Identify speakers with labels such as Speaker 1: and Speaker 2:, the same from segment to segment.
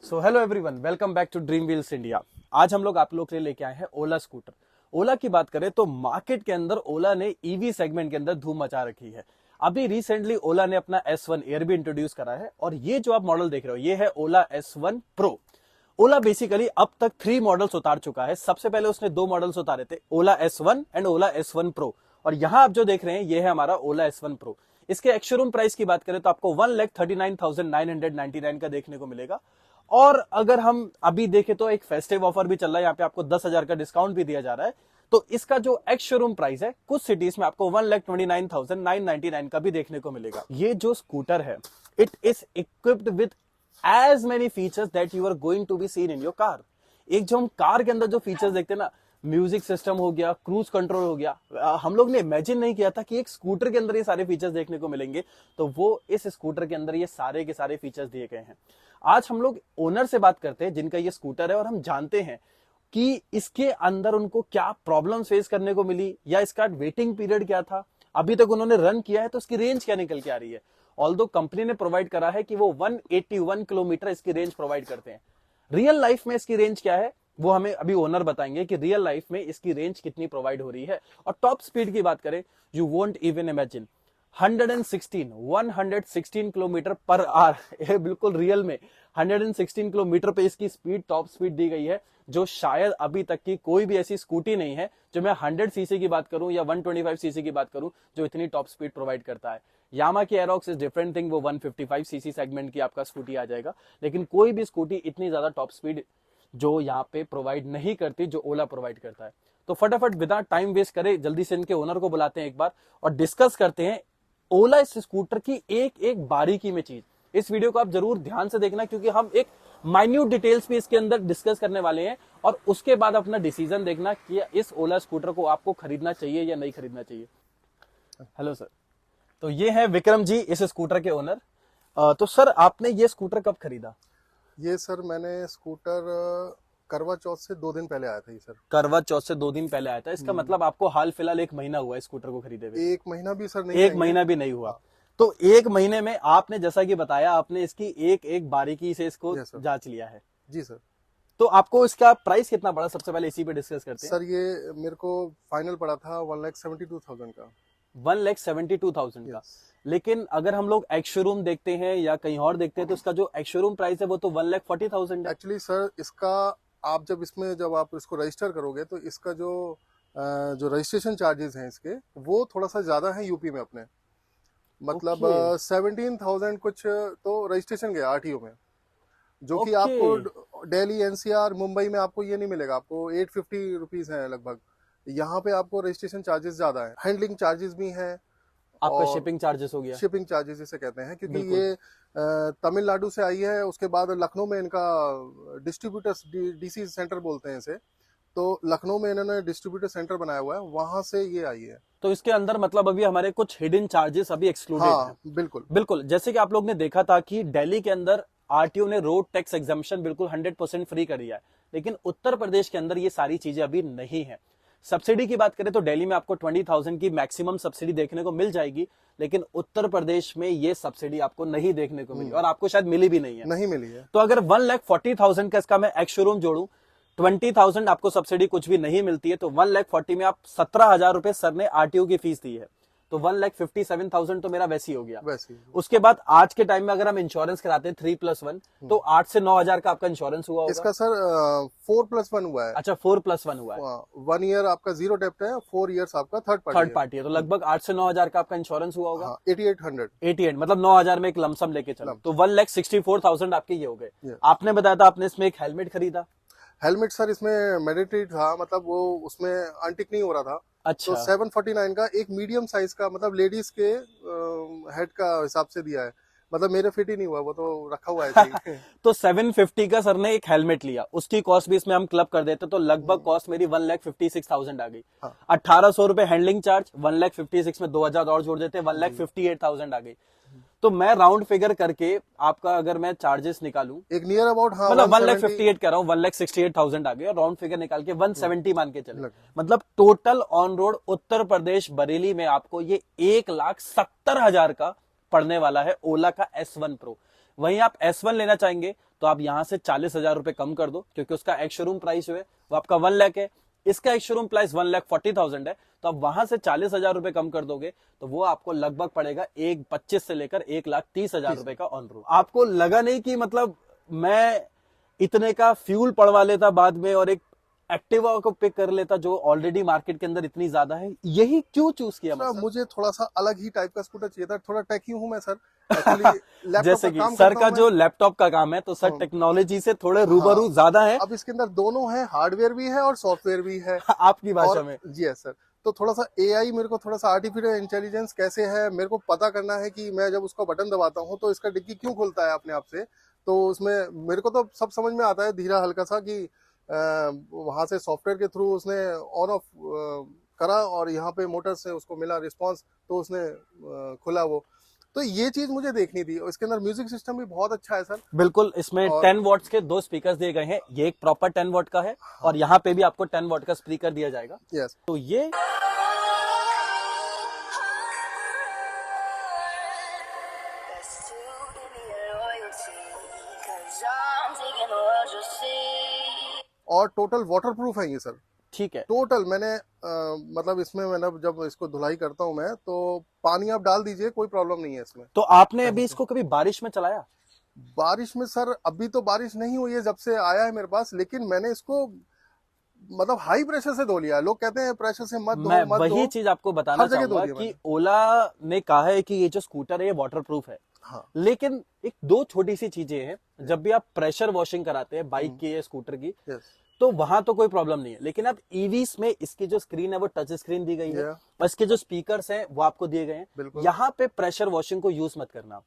Speaker 1: So hello everyone, welcome back to Dream Wheels India. आज हम लोग आप लोग के लिए लेके आए हैं ओला स्कूटर। ओला की बात करें तो मार्केट के अंदर ओला ने ईवी सेगमेंट के अंदर धूम मचा रखी है। अभी रिसेंटली ओला ने अपना S1 एयर भी इंट्रोड्यूस करा है और ये जो आप मॉडल देख रहे हो ये है ओला S1 प्रो। ओला बेसिकली अब तक 3 मॉडल्स उतार चुका है। सबसे पहले उसने 2 मॉडल्स उतारे थे, ओला S1 and Ola S1 pro, और यहां आप जो देख रहे हैं ये है हमारा ओला S1 प्रो। इसके एक्स-शोरूम प्राइस की बात करें तो आपको 1,39,999 का देखने को मिलेगा। और अगर हम अभी देखें तो एक फेस्टिव ऑफर भी चल रहा है, यहाँ पे आपको 10,000 का डिस्काउंट भी दिया जा रहा है। तो इसका जो एक्स शोरूम प्राइस है कुछ सिटीज में आपको 1,29,999 का भी देखने को मिलेगा। ये जो स्कूटर है it is equipped with as many features that you are going to be seen in your car. एक जो हम कार के अंदर जो फीचर्स देखते हैं ना, म्यूजिक सिस्टम हो गया, क्रूज कंट्रोल हो गया, हम लोग ने इमेजिन नहीं किया था कि एक स्कूटर के अंदर ये सारे फीचर्स देखने को मिलेंगे। तो वो इस स्कूटर के अंदर ये सारे के सारे फीचर्स दिए गए हैं। आज हम लोग ओनर से बात करते हैं जिनका ये स्कूटर है और हम जानते हैं कि इसके अंदर उनको क्या प्रॉब्लम फेस करने को मिली या इसका वेटिंग पीरियड क्या था, अभी तक उन्होंने रन किया है तो उसकी रेंज क्या निकल के आ रही है। ऑल्दो कंपनी ने प्रोवाइड करा है कि वो 181 किलोमीटर इसकी रेंज प्रोवाइड करते हैं। रियल लाइफ में इसकी रेंज क्या है वो हमें अभी ओनर बताएंगे कि रियल लाइफ में इसकी रेंज कितनी प्रोवाइड हो रही है। और टॉप स्पीड की बात करें, you won't even imagine 116 kilometre per hour. ये बिल्कुल रियल में 116 किलोमीटर पे इसकी स्पीड, टॉप स्पीड दी गई है, जो शायद अभी तक की कोई भी ऐसी स्कूटी नहीं है, जो मैं 100 सीसी की बात करूं या 125 सीसी की बात करूं, जो इतनी टॉप स्पीड प्रोवाइड करता है। यामा की एरोक्स इज डिफरेंट थिंग, वो 155 सीसी सेगमेंट की आपका स्कूटी आ जाएगा, लेकिन कोई भी स्कूटी इतनी ज्यादा टॉप स्पीड जो यहाँ पे प्रोवाइड नहीं करती जो ओला प्रोवाइड करता है। तो फटाफट विदाउट टाइम वेस्ट करे जल्दी से इनके ओनर को बुलाते हैं एक बार और डिस्कस करते हैं ओला इस स्कूटर की एक एक बारीकी में चीज। इस वीडियो को आप जरूर ध्यान से देखना क्योंकि हम एक माइन्यूट डिटेल्स भी इसके अंदर डिस्कस करने वाले हैं और उसके बाद अपना डिसीजन देखना कि इस ओला स्कूटर को आपको खरीदना चाहिए या नहीं खरीदना चाहिए। हेलो सर, तो ये है विक्रम जी, इस स्कूटर के ओनर। तो सर आपने ये स्कूटर कब खरीदा?
Speaker 2: ये सर मैंने स्कूटर करवा चौथ से 2 दिन पहले आया था। ये सर
Speaker 1: करवा चौथ से 2 दिन पहले आया था। इसका मतलब आपको हाल फिलहाल 1 महीना हुआ है स्कूटर को खरीदे हुए?
Speaker 2: 1 महीना भी सर नहीं,
Speaker 1: 1 महीना भी नहीं हुआ। तो 1 महीने में आपने जैसा कि बताया आपने इसकी एक एक बारीकी से इसको जांच लिया है।
Speaker 2: जी सर।
Speaker 1: तो आपको इसका प्राइस कितना पड़ा, सबसे पहले इसी पे डिस्कस करते हैं।
Speaker 2: सर ये मेरे को फाइनल पड़ा था 1,72,000 का।
Speaker 1: 1,72,000 का। लेकिन अगर हम लोग एक्स शोरूम देखते हैं या कहीं और देखते हैं तो इसका जो एक्स शोरूम प्राइस है वो तो 1,40,000 है।
Speaker 2: एक्चुअली सर इसका आप जब आप इसको रजिस्टर करोगे तो इसका जो रजिस्ट्रेशन चार्जेस हैं इसके वो थोड़ा सा ज्यादा है यूपी में अपने, मतलब 17,000 कुछ तो रजिस्ट्रेशन गया आरटीओ में, जो कि आपको दिल्ली एनसीआर मुंबई में आपको ये नहीं मिलेगा। आपको 850 रुपीज है लगभग। यहाँ पे आपको रजिस्ट्रेशन चार्जेस ज्यादा है, हैंडलिंग चार्जेस भी हैं,
Speaker 1: आपका शिपिंग चार्जेस हो गया,
Speaker 2: शिपिंग चार्जेस इसे कहते हैं, क्योंकि ये तमिलनाडु से आई है। उसके बाद लखनऊ में इनका डिस्ट्रीब्यूटर्स डीसी सेंटर बोलते हैं इसे, तो लखनऊ में इन्होंने डिस्ट्रीब्यूटर सेंटर बनाया हुआ है, वहां से ये आई है।
Speaker 1: तो इसके अंदर मतलब अभी हमारे कुछ हिडन चार्जेस अभी एक्सक्लूडेड हैं।
Speaker 2: बिल्कुल
Speaker 1: बिल्कुल, जैसे कि आप लोग ने देखा था कि दिल्ली के अंदर आरटीओ ने रोड टैक्स एग्जम्पशन बिल्कुल 100% फ्री कर दिया है, लेकिन उत्तर प्रदेश के अंदर ये सारी चीजें अभी नहीं है। सब्सिडी की बात करें तो दिल्ली में आपको 20,000 की मैक्सिमम सब्सिडी देखने को मिल जाएगी, लेकिन उत्तर प्रदेश में ये सब्सिडी आपको नहीं देखने को मिली और आपको शायद मिली भी नहीं है।
Speaker 2: नहीं मिली है।
Speaker 1: तो अगर 1,40,000 का इसका मैं एक्स शोरूम जोड़ू, 20,000 आपको सब्सिडी कुछ भी नहीं मिलती है, तो 1,40,000 में आप 17,000 रुपए सर ने आरटीओ की फीस दी है, तो 1,57,000 तो मेरा वैसे ही हो गया। उसके बाद आज के टाइम में अगर हम इंश्योरेंस कराते हैं 3+1 तो 8 से 9,000 का आपका इंश्योरेंस हुआ होगा।
Speaker 2: इसका सर 4+1 हुआ है।
Speaker 1: अच्छा, 4+1 हुआ है।
Speaker 2: 1 ईयर आपका जीरो डेप्ट है, 4 इयर्स आपका थर्ड पार्टी है।
Speaker 1: तो लगभग 8 से 9,000 का आपका इंश्योरेंस हुआ होगा।
Speaker 2: 88
Speaker 1: मतलब 9,000 में एक लमसम लेके चलो, तो 1,64,000 आपके ये हो गए। आपने बताया था आपने इसमें एक हेलमेट खरीदा।
Speaker 2: हेलमेट सर इसमें मैंडेटरी था, मतलब वो उसमें अनटिक नहीं हो रहा था।
Speaker 1: अच्छा।
Speaker 2: तो 749 का एक मीडियम साइज का, मतलब लेडीज के हेड का हिसाब से दिया है, मतलब मेरे फिट ही नहीं हुआ, वो तो रखा हुआ है।
Speaker 1: तो 750 का सर ने एक हेलमेट लिया, उसकी कॉस्ट भी इसमें हम क्लब कर देते तो लगभग कॉस्ट मेरी 1,56,000 आ गई। 1,800 रुपए हैंडलिंग चार्ज, 1,56,000 में 2,000 और जोड़ देते 1,58,000 आ गई। तो मैं राउंड फिगर करके आपका अगर मैं चार्जेस निकालूं एक
Speaker 2: नियर अबाउट,
Speaker 1: मतलब 1,58,000 कह रहा हूं, 1,68,000 आ गए और राउंड फिगर निकाल के 170 मान के चले, मतलब total on road Uttar Pradesh Bareilly में आपको ये 1,70,000 का पड़ने वाला है ओला का S1 प्रो। वहीं आप S1 लेना चाहेंगे तो आप यहाँ से 40,000 रुपए कम कर दो, क्योंकि उसका एक्स शोरूम प्राइस जो है वो आपका 1 लाख है, इसका एक्स शोरूम प्राइस 1,40,000 है। तो आप वहां से 40,000 रुपए कम कर दोगे तो वो आपको लगभग पड़ेगा 1,25 से लेकर 1,30,000 रुपए का ऑन रोड। आपको लगा नहीं कि मतलब मैं इतने का फ्यूल पड़वा लेता बाद में और एक एक्टिवा को पिक कर लेता जो ऑलरेडी मार्केट के अंदर इतनी ज्यादा है, यही क्यों चूज किया?
Speaker 2: सर मुझे थोड़ा सा अलग ही टाइप का स्कूटर चाहिए था, थोड़ा टेकी हूँ मैं सर एक्चुअली।
Speaker 1: जैसे कि सर का जो लैपटॉप का काम है तो सर टेक्नोलॉजी से थोड़े रूबरू ज्यादा है।
Speaker 2: अब इसके अंदर दोनों है, हार्डवेयर भी है और सॉफ्टवेयर भी है
Speaker 1: आपकी भाषा में।
Speaker 2: जी है सर। तो थोड़ा सा एआई मेरे को, थोड़ा सा आर्टिफिशियल इंटेलिजेंस कैसे है मेरे को पता करना है कि मैं जब उसका बटन दबाता हूँ तो इसका डिग्गी क्यों खुलता है अपने आप से। तो उसमें मेरे को तो सब समझ में आता है धीरा हल्का सा कि वहां से सॉफ्टवेयर के थ्रू उसने ऑन ऑफ करा और यहाँ पे मोटर से उसको मिला रिस्पांस तो उसने खुला वो। तो ये चीज मुझे देखनी थी। इसके अंदर म्यूजिक सिस्टम भी बहुत अच्छा है सर।
Speaker 1: बिल्कुल, इसमें 10 वॉट्स के 2 स्पीकर्स दिए गए हैं। ये एक प्रॉपर 10 वॉट का है और यहाँ पे भी आपको 10 वॉट का स्पीकर दिया जाएगा।
Speaker 2: यस।
Speaker 1: तो ये
Speaker 2: और टोटल वाटरप्रूफ है ये सर।
Speaker 1: ठीक है।
Speaker 2: टोटल मैंने मतलब इसमें मैंने जब इसको धुलाई करता हूँ मैं तो पानी आप डाल दीजिए, कोई प्रॉब्लम नहीं है इसमें।
Speaker 1: तो आपने अभी इसको कभी बारिश में चलाया?
Speaker 2: बारिश में सर अभी तो बारिश नहीं हुई है जब से आया है मेरे पास, लेकिन मैंने इसको मतलब हाई प्रेशर से धो लिया है। लोग कहते हैं प्रेशर से मत धो,
Speaker 1: मैं
Speaker 2: मत
Speaker 1: वही
Speaker 2: धो।
Speaker 1: चीज आपको बताना
Speaker 2: हर जगह धो
Speaker 1: चाहूंगा
Speaker 2: लिया
Speaker 1: कि
Speaker 2: मैंने।
Speaker 1: ओला ने कहा है कि ये जो स्कूटर है ये वाटरप्रूफ है।
Speaker 2: हाँ।
Speaker 1: लेकिन एक 2 छोटी सी चीजें हैं, जब भी आप प्रेशर वॉशिंग कराते हैं बाइक की या स्कूटर की
Speaker 2: यस।
Speaker 1: तो वहां तो कोई प्रॉब्लम नहीं है, लेकिन अब ईवीस में इसकी जो स्क्रीन है वो टच स्क्रीन दी गई है
Speaker 2: Yeah.
Speaker 1: और इसके जो स्पीकर्स हैं वो आपको दिए गए हैं।
Speaker 2: बिल्कुल।
Speaker 1: यहाँ पे प्रेशर वॉशिंग को यूज मत करना।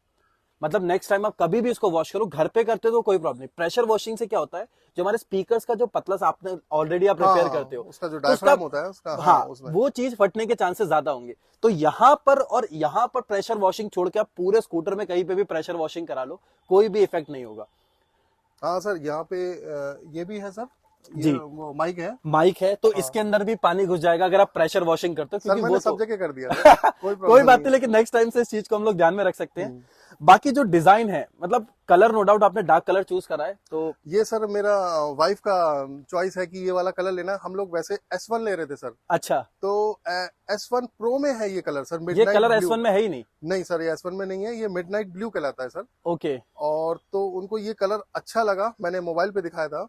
Speaker 1: मतलब नेक्स्ट टाइम आप कभी भी इसको वॉश करो, घर पे करते हो तो कोई प्रॉब्लम नहीं। प्रेशर वॉशिंग से क्या होता है, जो हमारे स्पीकर्स का जो पतला सा आपने ऑलरेडी आप रिपेयर करते हो
Speaker 2: उसका जो
Speaker 1: तो
Speaker 2: डायफ्राम होता है उसका,
Speaker 1: हाँ
Speaker 2: उसमें
Speaker 1: वो चीज फटने के चांसेस ज्यादा होंगे। तो यहाँ पर और यहाँ पर प्रेशर वॉशिंग छोड़ के आप पूरे स्कूटर में कहीं पे भी प्रेशर वॉशिंग करा लो, कोई भी इफेक्ट नहीं होगा।
Speaker 2: हाँ सर, यहाँ पे ये भी है सर, ये
Speaker 1: जी।
Speaker 2: वो माइक है।
Speaker 1: माइक है तो इसके अंदर भी पानी घुस जाएगा अगर आप प्रेशर वॉशिंग करते हो,
Speaker 2: सर
Speaker 1: क्योंकि
Speaker 2: मैंने
Speaker 1: वो
Speaker 2: सब
Speaker 1: तो
Speaker 2: जगह कर दिया था, कोई
Speaker 1: कोई बात नहीं, लेकिन नेक्स्ट टाइम से इस चीज को हम लोग ध्यान में रख सकते हैं। बाकी जो डिजाइन है, मतलब कलर, नो डाउट आपने डार्क कलर चूज करा है। तो
Speaker 2: ये सर मेरा वाइफ का चॉइस है कि ये वाला कलर लेना। हम लोग वैसे S1 ले रहे थे सर,
Speaker 1: अच्छा,
Speaker 2: तो S1 प्रो में है ये कलर सर।
Speaker 1: ये कलर S1 में है ही नहीं?
Speaker 2: नहीं सर, ये S1 में नहीं है, ये मिडनाइट ब्लू कहलाता है सर।
Speaker 1: ओके।
Speaker 2: और तो उनको ये कलर अच्छा लगा, मैंने मोबाइल पे दिखाया था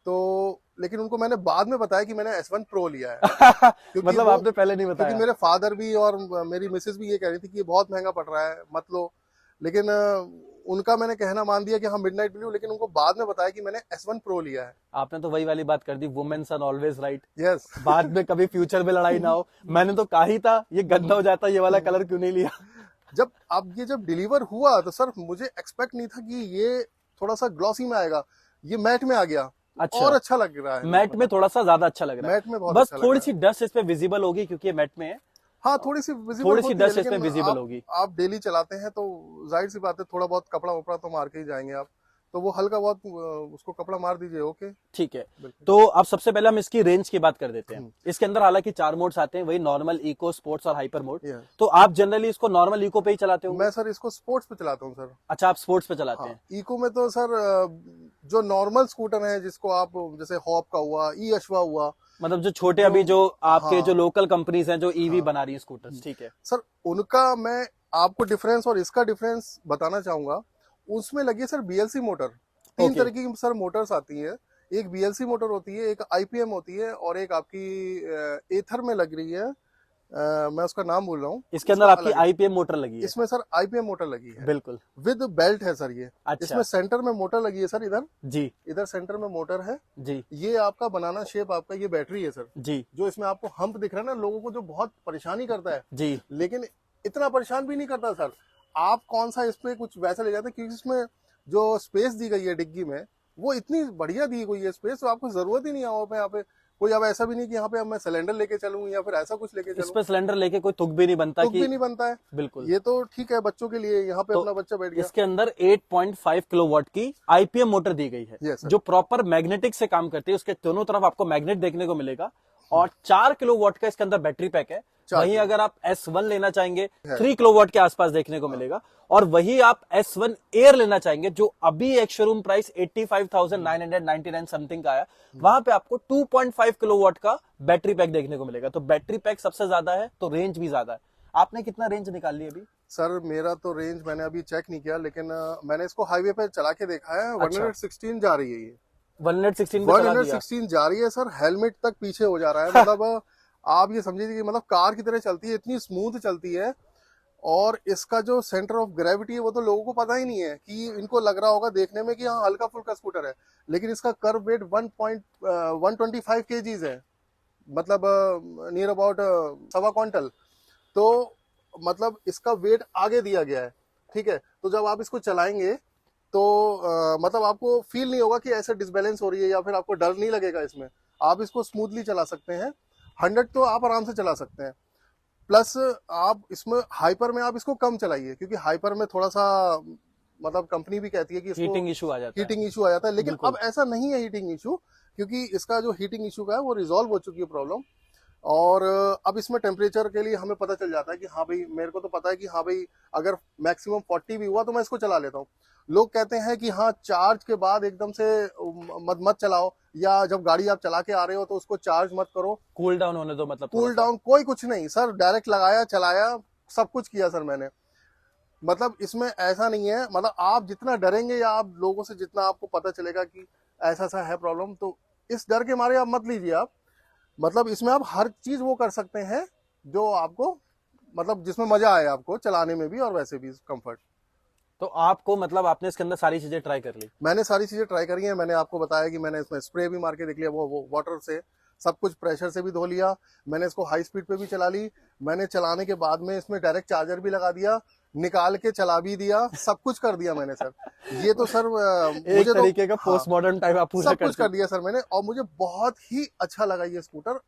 Speaker 2: तो, लेकिन उनको मैंने बाद में बताया कि मैंने S1 प्रो लिया है।
Speaker 1: मतलब आपने पहले नहीं बताया?
Speaker 2: क्योंकि मेरे फादर भी और मेरी मिसेस भी ये कह रही थी कि ये बहुत महंगा पड़ रहा है, मत लो। लेकिन उनका मैंने कहना मान दिया कि हाँ मिडनाइट ब्लू, लेकिन उनको बाद में बताया कि मैंने S1 प्रो लिया है।
Speaker 1: आपने तो वही वाली बात कर दी, womens are always right.
Speaker 2: Yes.
Speaker 1: बाद में कभी फ्यूचर में लड़ाई ना हो। मैंने तो कहा ही था ये गंदा हो जाता, ये वाला कलर क्यों नहीं लिया।
Speaker 2: जब अब ये जब डिलीवर हुआ तो सर मुझे एक्सपेक्ट नहीं था कि ये थोड़ा सा ग्लॉसी में आएगा, ये मैट में आ गया।
Speaker 1: अच्छा।
Speaker 2: और अच्छा लग रहा है,
Speaker 1: मैट में थोड़ा सा ज्यादा अच्छा लग रहा है।
Speaker 2: मैट में बहुत
Speaker 1: बस
Speaker 2: अच्छा लग
Speaker 1: थोड़ी
Speaker 2: रहा
Speaker 1: सी डस्ट इस पे विजिबल होगी क्योंकि ये मैट में है।
Speaker 2: हाँ थोड़ी सी विजिबल
Speaker 1: थोड़ी सी
Speaker 2: होती है,
Speaker 1: डस्ट इसमें
Speaker 2: लेकिन
Speaker 1: विजिबल
Speaker 2: आप-
Speaker 1: होगी।
Speaker 2: आप डेली चलाते हैं तो जाहिर सी बात है थोड़ा बहुत कपड़ा वपड़ा तो मार के ही जाएंगे आप, तो वो हल्का बहुत उसको कपड़ा मार दीजिए। ओके,
Speaker 1: ठीक है।
Speaker 2: बिल्कुल।
Speaker 1: तो अब सबसे पहले हम इसकी रेंज की बात कर देते हैं। इसके अंदर हालांकि 4 मोड्स आते हैं, वही नॉर्मल, इको, स्पोर्ट्स और हाइपर मोड।
Speaker 2: Yes.
Speaker 1: तो आप जनरली इसको नॉर्मल इको पे ही चलाते हो?
Speaker 2: मैं सर इसको स्पोर्ट्स पे चलाता हूँ सर।
Speaker 1: अच्छा, आप स्पोर्ट्स पे चलाते हैं।
Speaker 2: इको में तो सर जो नॉर्मल स्कूटर है जिसको आप जैसे हॉप का हुआ, ई अश्वा हुआ,
Speaker 1: मतलब जो छोटे अभी जो आपके
Speaker 2: हाँ।
Speaker 1: जो लोकल कंपनीज हैं जो ईवी बना रही है स्कूटर्स, ठीक है
Speaker 2: सर उनका मैं आपको डिफरेंस और इसका डिफरेंस बताना चाहूंगा। उसमें लगी है सर BLC मोटर। 3
Speaker 1: Okay.
Speaker 2: तरह की सर मोटर्स आती है, एक BLC मोटर होती है, एक IPM होती है और एक आपकी एथर में लग रही है। मैं उसका नाम बोल रहा हूँ।
Speaker 1: इसके अंदर आपकी IPM मोटर लगी है?
Speaker 2: इसमें सर IPM मोटर लगी है,
Speaker 1: बिल्कुल
Speaker 2: विद बेल्ट है सर ये।
Speaker 1: अच्छा।
Speaker 2: इसमें सेंटर में मोटर लगी है सर, इधर
Speaker 1: जी
Speaker 2: इधर सेंटर में मोटर है।
Speaker 1: जी
Speaker 2: ये आपका बनाना शेप, आपका ये बैटरी है सर।
Speaker 1: जी
Speaker 2: जो इसमें आपको हम्प दिख रहा है ना, लोगों को जो बहुत परेशानी करता है,
Speaker 1: जी
Speaker 2: लेकिन इतना परेशान भी नहीं करता सर। आप कौन सा इस पे कुछ वैसा ले जाते हैं, क्योंकि इसमें जो स्पेस दी गई है डिग्गी में वो इतनी बढ़िया दी गई है स्पेस, तो आपको जरूरत ही नहीं है यहाँ पे कोई, अब ऐसा भी नहीं कि यहाँ पे अब मैं सिलेंडर लेके चलूँ या फिर ऐसा कुछ लेके
Speaker 1: इस
Speaker 2: चलूँ।
Speaker 1: पे सिलेंडर लेके कोई तुक भी नहीं बनता
Speaker 2: तुक
Speaker 1: कि
Speaker 2: भी नहीं बनता है।
Speaker 1: बिल्कुल।
Speaker 2: ये तो ठीक है बच्चों के लिए, यहाँ पे
Speaker 1: तो
Speaker 2: अपना बच्चा बैठ गया।
Speaker 1: इसके अंदर 8.5 किलोवाट की IPM मोटर दी गई है,
Speaker 2: Yes, sir.
Speaker 1: जो प्रॉपर मैग्नेटिक से काम करती है। उसके दोनों तरफ आपको मैग्नेट देखने को मिलेगा और 4 किलोवाट का इसके अंदर बैटरी पैक है, वहीं अगर आप S1 लेना चाहेंगे 3 किलोवाट के आसपास देखने को मिलेगा, और वही आप S1 एयर लेना चाहेंगे जो अभी एक शोरूम प्राइस 85,999 समथिंग का आया, वहां पे आपको 2.5 किलोवाट का बैटरी पैक देखने को मिलेगा। तो बैटरी पैक सबसे ज्यादा है तो रेंज भी ज्यादा है। आपने कितना रेंज निकाल ली अभी?
Speaker 2: सर मेरा तो रेंज मैंने अभी चेक नहीं किया, लेकिन मैंने इसको हाईवे पे चला के देखा है। 116 जा रही है ये,
Speaker 1: 116
Speaker 2: जा रही है सर। हेलमेट तक पीछे हो जा रहा है। मतलब आप ये समझिए कि मतलब कार की तरह चलती है, इतनी स्मूथ चलती है। और इसका जो सेंटर ऑफ ग्रेविटी है वो तो लोगों को पता ही नहीं है, कि इनको लग रहा होगा देखने में कि हाँ हल्का फुल्का स्कूटर है, लेकिन इसका कर्व वेट 1.125 kgs है, मतलब नियर अबाउट 1.25 क्विंटल। तो मतलब इसका वेट आगे दिया गया है, ठीक है। तो जब आप इसको चलाएंगे तो मतलब आपको फील नहीं होगा कि ऐसे डिसबैलेंस हो रही है, या फिर आपको डर नहीं लगेगा इसमें। आप इसको स्मूथली चला सकते हैं। 100 तो आप आराम से चला सकते हैं। प्लस आप इसमें हाइपर में आप इसको कम चलाइए, क्योंकि हाइपर में थोड़ा सा मतलब कंपनी भी कहती है कि
Speaker 1: हीटिंग इशू आ जाता
Speaker 2: है, लेकिन अब ऐसा नहीं है हीटिंग इशू, क्योंकि इसका जो हीटिंग इशू का है वो रिजॉल्व हो चुकी है प्रॉब्लम। और अब इसमें टेम्परेचर के लिए हमें पता चल जाता है कि हाँ भाई, मेरे को तो पता है कि हाँ भाई अगर मैक्सिमम 40 भी हुआ तो मैं इसको चला लेता हूँ। लोग कहते हैं कि हाँ चार्ज के बाद एकदम से मत चलाओ, या जब गाड़ी आप चला के आ रहे हो तो उसको चार्ज मत करो,
Speaker 1: कूल डाउन होने दो। मतलब
Speaker 2: कूल डाउन कोई कुछ नहीं सर, डायरेक्ट लगाया चलाया, सब कुछ किया सर मैंने। मतलब इसमें ऐसा नहीं है, मतलब आप जितना डरेंगे या आप लोगों से जितना आपको पता चलेगा कि ऐसा सा है प्रॉब्लम, तो इस डर के मारे आप मत लीजिए आप। मतलब इसमें आप हर चीज वो कर सकते हैं जो आपको मतलब जिसमें मजा आए आपको चलाने में भी और वैसे भी कंफर्ट।
Speaker 1: तो आपको मतलब आपने इसके अंदर सारी चीजें ट्राई कर ली?
Speaker 2: मैंने सारी चीजें ट्राई करी हैं। मैंने आपको बताया कि मैंने इसमें स्प्रे भी मार के देख लिया, वो वाटर से सब कुछ, प्रेशर से भी धो लिया। मैंने इसको हाई स्पीड पे भी चला ली। मैंने चलाने के बाद में इसमें डायरेक्ट चार्जर भी लगा दिया, निकाल के चला भी दिया, सब कुछ कर दिया मैंने सर। ये तो सर
Speaker 1: एक
Speaker 2: मुझे
Speaker 1: तरीके का
Speaker 2: हाँ,
Speaker 1: पोस्ट मॉडर्न टाइप आप पूरा
Speaker 2: सब कुछ कर दिया सर मैंने, और मुझे बहुत ही अच्छा लगा ये स्कूटर।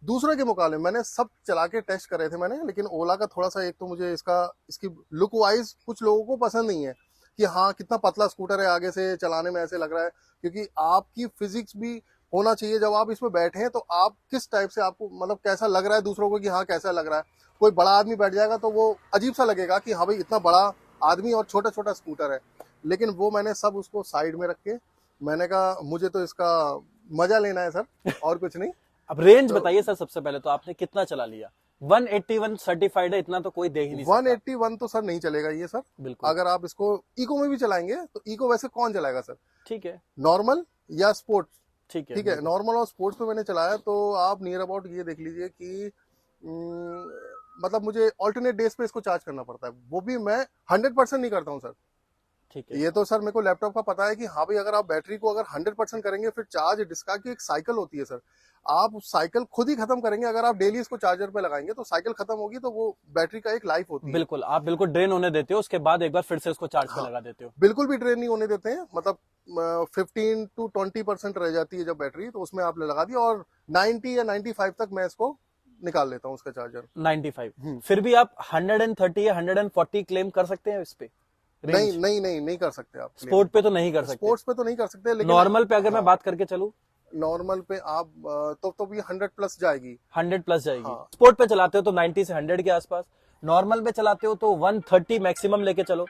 Speaker 2: दूसरे के मुकाबले मैंने सब चला के टेस्ट करे थे मैंने, लेकिन ओला का थोड़ा सा, एक तो मुझे इसकी लुक वाइज कुछ लोगों को पसंद नहीं है कि हाँ कितना पतला स्कूटर है, आगे से चलाने में ऐसे लग रहा है। क्योंकि आपकी फिजिक्स भी होना चाहिए जब आप इसमें बैठे हैं, तो आप किस टाइप से आपको मतलब कैसा लग रहा है दूसरों को कि हाँ कैसा लग रहा है। कोई बड़ा आदमी बैठ जाएगा तो वो अजीब सा लगेगा कि हाँ भाई इतना बड़ा आदमी और छोटा छोटा स्कूटर है। लेकिन वो मैंने सब उसको साइड में रख के मैंने कहा मुझे तो इसका मजा लेना है सर, और कुछ नहीं।
Speaker 1: अब रेंज बताइए सर, सबसे पहले तो आपने कितना चला लिया? 181 सर्टिफाइड है, इतना तो कोई दे ही नहीं सकता।
Speaker 2: 181 तो सर नहीं चलेगा ये सर,
Speaker 1: बिल्कुल।
Speaker 2: अगर आप इसको इको में भी चलाएंगे तो इको वैसे कौन चलाएगा सर?
Speaker 1: ठीक है,
Speaker 2: नॉर्मल या स्पोर्ट्स,
Speaker 1: ठीक है,
Speaker 2: ठीक है। नॉर्मल और स्पोर्ट्स पे मैंने चलाया तो आप नियर अबाउट ये देख लीजिए कि मतलब मुझे ऑल्टरनेट डेज पे इसको चार्ज करना पड़ता है, वो भी मैं 100% नहीं करता हूँ सर।
Speaker 1: ठीक है।
Speaker 2: ये तो सर मेरे को लैपटॉप का पता है कि हाँ भाई अगर आप बैटरी को अगर 100% करेंगे, फिर चार्ज डिस्का की एक साइकिल होती है सर, आप साइकिल खुद ही खत्म करेंगे। अगर आप डेली इसको चार्जर पे लगाएंगे तो साइकिल खत्म होगी, तो वो बैटरी का एक लाइफ होती है।
Speaker 1: बिल्कुल, आप बिल्कुल ड्रेन होने देते हो, उसके बाद एक बार फिर से उसको चार्ज पे लगा देते हो।
Speaker 2: बिल्कुल भी ड्रेन नहीं होने देते हैं, मतलब 15 to 20% रह जाती है जब बैटरी, तो उसमें आपने लगा दिया, और 90 या 95 तक मैं इसको निकाल लेता हूँ उसका चार्जर।
Speaker 1: 95 फिर भी आप 130 या 140 क्लेम कर सकते हैं इस पे?
Speaker 2: नहीं कर सकते आप।
Speaker 1: स्पोर्ट पे तो नहीं कर सकते?
Speaker 2: स्पोर्ट्स पे तो नहीं कर सकते, लेकिन
Speaker 1: नॉर्मल पे अगर मैं बात करके चलूं,
Speaker 2: नॉर्मल पे आप तो भी 100 प्लस जाएगी,
Speaker 1: 100 प्लस जाएगी।
Speaker 2: हाँ।
Speaker 1: स्पोर्ट पे चलाते हो तो 90 से 100 के आसपास, नॉर्मल पे चलाते हो तो 130 मैक्सिमम लेके चलो,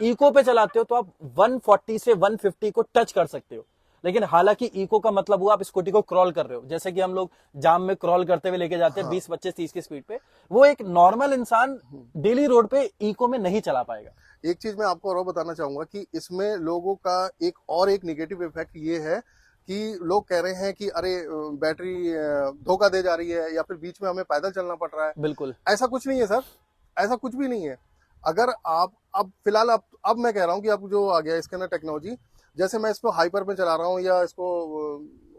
Speaker 1: इको पे चलाते हो तो आप 140 से 150 को टच कर सकते हो। लेकिन हालांकि इको का मतलब हुआ आप स्कूटी को क्रॉल कर रहे हो, जैसे कि हम लोग जाम में क्रॉल करते हुए लेके जाते हैं 20, 25, 30 की स्पीड पे, वो एक नॉर्मल इंसान डेली रोड पे इको में नहीं चला पाएगा।
Speaker 2: एक चीज मैं आपको और बताना चाहूंगा कि इसमें लोगों का एक नेगेटिव इफेक्ट ये है कि लोग कह रहे हैं कि अरे बैटरी धोखा दे जा रही है, या फिर बीच में हमें पैदल चलना पड़ रहा है।
Speaker 1: बिल्कुल
Speaker 2: ऐसा कुछ नहीं है सर, ऐसा कुछ भी नहीं है। अगर आप अब फिलहाल अब मैं कह रहा हूँ कि अब जो आ गया इसके अंदर टेक्नोलॉजी, जैसे मैं इसको हाइपर में चला रहा हूँ या इसको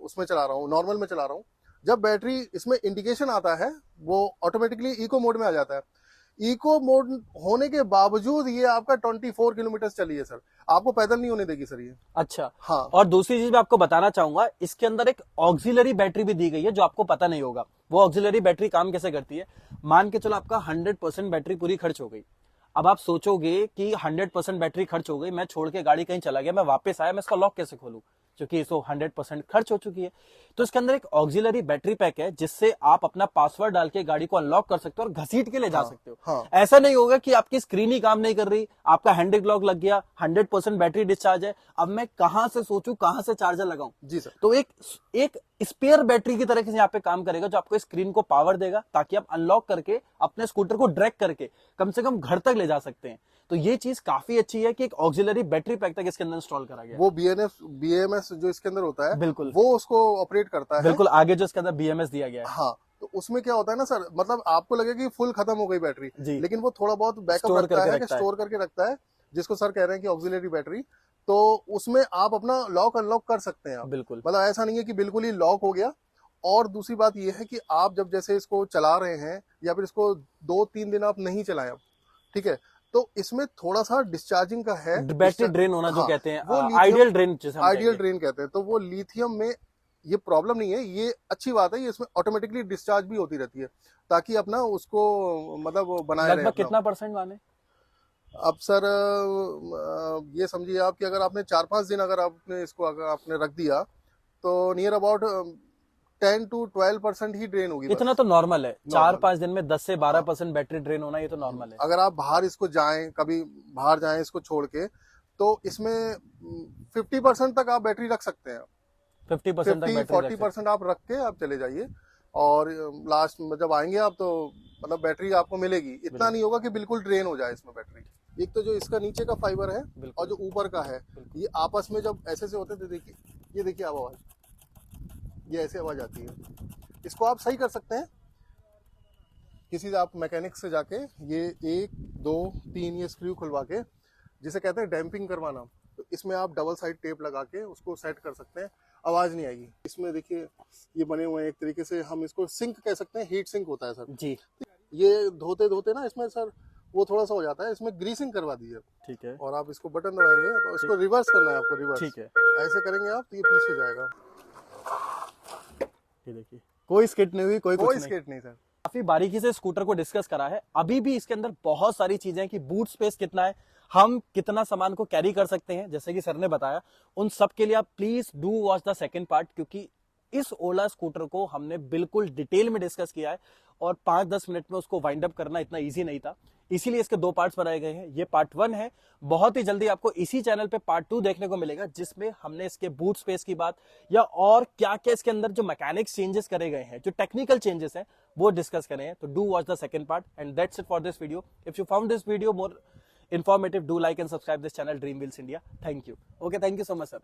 Speaker 2: उसमें चला रहा हूँ, नॉर्मल में चला रहा हूँ, जब बैटरी इसमें इंडिकेशन आता है वो ऑटोमेटिकली इको मोड में आ जाता है। इको मोड होने के बावजूद ये आपका 24 किलोमीटर चली है सर, आपको पैदल नहीं होने देगी सर ये।
Speaker 1: अच्छा,
Speaker 2: हाँ।
Speaker 1: और दूसरी चीज मैं आपको बताना चाहूंगा, इसके अंदर एक ऑक्सिलरी बैटरी भी दी गई है जो आपको पता नहीं होगा। वो ऑक्सिलरी बैटरी काम कैसे करती है? मान के चलो आपका 100% बैटरी पूरी खर्च हो गई, अब आप सोचोगे कि 100% बैटरी खर्च हो गई, मैं छोड़ के गाड़ी कहीं चला गया, मैं वापस आया, मैं इसका लॉक कैसे खोलूं? क्योंकि इसको 100% खर्च हो चुकी है। तो इसके अंदर एक ऑक्सिलरी बैटरी पैक है जिससे आप अपना पासवर्ड डाल के गाड़ी को अनलॉक कर सकते हो और घसीट के ले जा सकते हो।
Speaker 2: हाँ।
Speaker 1: ऐसा नहीं होगा कि आपकी स्क्रीन ही काम नहीं कर रही, आपका हैंड लॉक लग गया, 100% बैटरी डिस्चार्ज है, अब मैं कहां से सोचूं कहां से चार्जर लगाऊं।
Speaker 2: जी सर।
Speaker 1: तो एक स्पेयर बैटरी की तरह से यहाँ पे काम करेगा जो आपको स्क्रीन को पावर देगा ताकि आप अनलॉक करके अपने स्कूटर को ड्रैग करके कम से कम घर तक ले जा सकते हैं। तो ये चीज काफी अच्छी है कि एक ऑक्सिलरी बैटरी पैक तक इसके अंदर इंस्टॉल करा गया है।
Speaker 2: वो BMS जो इसके अंदर होता है,
Speaker 1: बिल्कुल
Speaker 2: वो उसको ऑपरेट करता है।
Speaker 1: बिल्कुल, आगे जो इसके अंदर BMS दिया गया है।
Speaker 2: हाँ, तो उसमें क्या होता है ना सर, मतलब आपको लगेगा कि फुल खत्म हो गई बैटरी,
Speaker 1: जी।
Speaker 2: लेकिन वो थोड़ा बहुत बैकअप
Speaker 1: स्टोर
Speaker 2: रखता
Speaker 1: करके
Speaker 2: है,
Speaker 1: रखता है।
Speaker 2: स्टोर करके रखता है, जिसको सर कह रहे हैं कि ऑक्सिलरी बैटरी। तो उसमें आप अपना लॉक अनलॉक कर सकते हैं आप।
Speaker 1: बिल्कुल
Speaker 2: मतलब ऐसा नहीं है कि बिल्कुल ही लॉक हो गया। और दूसरी बात ये है कि आप जब जैसे इसको चला रहे हैं या फिर इसको 2-3 दिन आप नहीं चलाएं अब, ठीक है, तो इसमें थोड़ा सा डिस्चार्जिंग का है,
Speaker 1: बैटरी ड्रेन होना जो
Speaker 2: हाँ,
Speaker 1: कहते हैं,
Speaker 2: वो
Speaker 1: आइडियल ड्रेन जैसे हम
Speaker 2: आइडियल
Speaker 1: कहेंगे।
Speaker 2: ड्रेन कहते हैं। तो वो लिथियम में ये प्रॉब्लम नहीं है, ये अच्छी बात है, ये इसमें ऑटोमेटिकली डिस्चार्ज भी होती रहती है ताकि अपना उसको मतलब बनाए रहे
Speaker 1: लगभग
Speaker 2: अपना।
Speaker 1: कितना परसेंट माने?
Speaker 2: अब सर ये समझिए आप कि अगर आपने 4-5 दिन अगर आपने रख दिया तो near about 10 to 12% he drain होगी।
Speaker 1: इतना तो नॉर्मल है, 4-5 दिन में 10 से 12% बैटरी ड्रेन होना ये तो नॉर्मल है।
Speaker 2: अगर आप बाहर इसको जाएं, कभी बाहर जाएं इसको छोड़ के, तो इसमें 50% तक आप बैटरी रख सकते हैं।
Speaker 1: 50% तक बैटरी
Speaker 2: 40% आप रख के आप चले जाइए, और लास्ट में जब आएंगे आप तो मतलब बैटरी आपको मिलेगी। इतना नहीं होगा कि बिल्कुल ड्रेन हो जाए इसमें बैटरी। एक तो जो इसका नीचे का फाइबर है और जो ऊपर का है, ये आपस में जब ऐसे से होते हैं तो देखिए, ये देखिए आप आवाज, ये ऐसे आवाज आती है। इसको आप सही कर सकते हैं किसी आप मैकेनिक से जाके, ये 1, 2, 3 ये स्क्रू खुलवा के, जिसे कहते हैं डैम्पिंग करवाना, तो इसमें आप डबल साइड टेप लगा के उसको सेट कर सकते हैं, आवाज नहीं आएगी। इसमें देखिए ये बने हुए हैं एक तरीके से, हम इसको सिंक कह सकते हैं, हीट सिंक होता है सर
Speaker 1: जी।
Speaker 2: ये धोते धोते ना इसमें सर वो थोड़ा सा हो जाता है, इसमें ग्रीसिंग करवा दीजिए।
Speaker 1: ठीक है,
Speaker 2: और आप इसको बटन दबाएंगे तो इसको रिवर्स करना है आपको, रिवर्स।
Speaker 1: ठीक है,
Speaker 2: ऐसे करेंगे आप तो ये पीछे जाएगा।
Speaker 1: ये देखिए कोई स्किट नहीं हुई, कोई
Speaker 2: कोई स्किट नहीं सर।
Speaker 1: काफी बारीकी से स्कूटर को डिस्कस करा है। अभी भी इसके अंदर बहुत सारी चीजें हैं कि बूट स्पेस कितना है, हम कितना सामान को कैरी कर सकते हैं, जैसे कि सर ने बताया। उन सब के लिए आप please do watch the second part, क्योंकि इस ओला स्कूटर को हमने बिल्कुल डिटेल में डिस्कस किया है और 5-10 मिनट में उसको वाइंड अप करना इतना इजी नहीं था, इसीलिए इसके 2 पार्ट्स बनाए गए हैं। ये पार्ट 1 है। बहुत ही जल्दी आपको इसी चैनल पे पार्ट 2 देखने को मिलेगा, जिसमें हमने इसके बूट स्पेस की बात या और क्या क्या इसके अंदर जो मैकेनिक्स चेंजेस करे गए हैं, जो टेक्निकल चेंजेस हैं, वो डिस्कस करें हैं। तो do watch the second part and that's it for this video. If you found this video more informative, do like and subscribe this channel Dream Wheels India. Thank you. Okay, thank you so much sir.